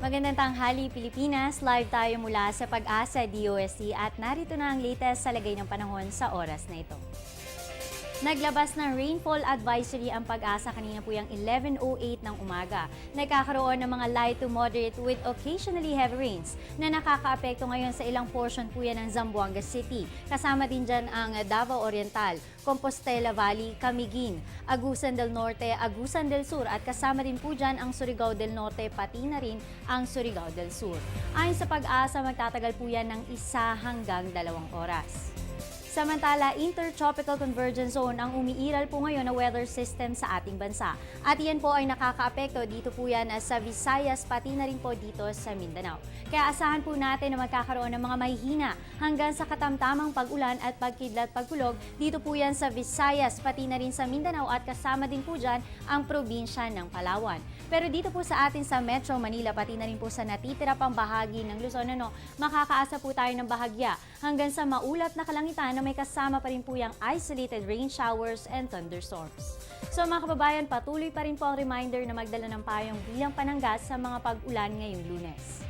Magandang tanghali Pilipinas, live tayo mula sa Pag-asa DOST at narito na ang latest sa lagay ng panahon sa oras na ito. Naglabas ng rainfall advisory ang Pag-asa kanina po yung 11:08 ng umaga. Nagkakaroon ng mga light to moderate with occasionally heavy rains na nakakaapekto ngayon sa ilang portion po yan ng Zamboanga City. Kasama din dyan ang Davao Oriental, Compostela Valley, Camiguin, Agusan del Norte, Agusan del Sur at kasama din po dyan ang Surigao del Norte pati na rin ang Surigao del Sur. Ayon sa Pag-asa, magtatagal po yan ng 1 hanggang 2 oras. Samantala, Intertropical Convergence Zone ang umiiral po ngayon na weather system sa ating bansa. At iyan po ay nakakaapekto dito po yan sa Visayas pati na rin po dito sa Mindanao. Kaya asahan po natin na magkakaroon ng mga mahihina hanggang sa katamtamang pag-ulan at pagkidlat pagkulog dito po yan sa Visayas pati na rin sa Mindanao at kasama din po dyan ang probinsya ng Palawan. Pero dito po sa atin sa Metro Manila pati na rin po sa natitira pang bahagi ng Luzon, makakaasa po tayo ng bahagya hanggang sa maulap na kalangitan na may kasama pa rin po yung isolated rain showers and thunderstorms. So mga kababayan, patuloy pa rin po ang reminder na magdala ng payong bilang pananggas sa mga pag-ulan ngayong Lunes.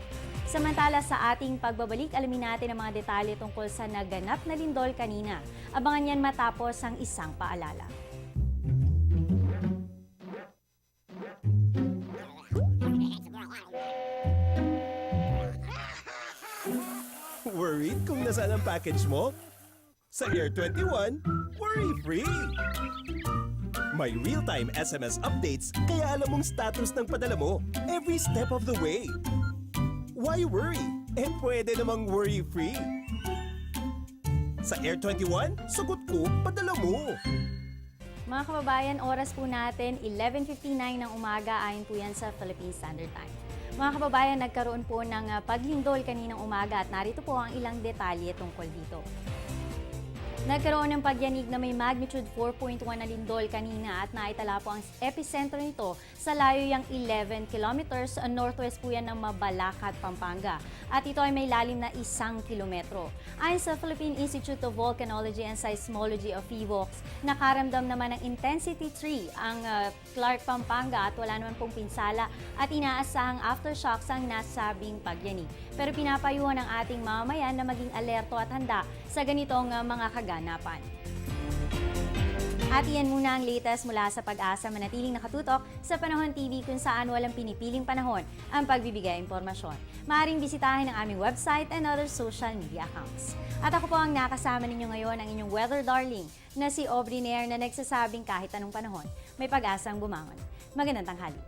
Samantala sa ating pagbabalik, alamin natin ang mga detalye tungkol sa naganap na lindol kanina. Abangan yan matapos ang isang paalala. Worried kung nasaan ang package mo? Sa Air 21, worry-free! May real-time SMS updates kaya alam mong status ng padala mo every step of the way. Why worry? Pwede namang worry-free. Sa Air 21, sagot ko, padala mo! Mga kababayan, oras po natin 11:59 ng umaga ayon po yan sa Philippine Standard Time. Mga kababayan, nagkaroon po ng paglindol kaninang umaga at narito po ang ilang detalye tungkol dito. Nagkaroon ng pagyanig na may magnitude 4.1 na lindol kanina at naitala po ang epicentro nito sa layuyang 11 kilometers northwest po yan ng Mabalacat, Pampanga. At ito ay may lalim na 1 kilometro. Ayon sa Philippine Institute of Volcanology and Seismology of PHIVOLCS, nakaramdam naman ng intensity 3 ang Clark, Pampanga at wala naman pong pinsala at inaasahang aftershocks ang nasabing pagyanig. Pero pinapayuhan ng ating mamamayan na maging alerto at handa sa ganitong mga kaganapan. At iyan muna ang latest mula sa Pag-asa, manatiling nakatutok sa Panahon TV kung saan walang pinipiling panahon ang pagbibigay impormasyon. Maaaring bisitahin ang aming website and other social media accounts. At ako po ang nakasama ninyo ngayon, ang inyong weather darling na si Aubrey Nair na nagsasabing kahit anong panahon, may pag-asang bumangon. Magandang tanghali.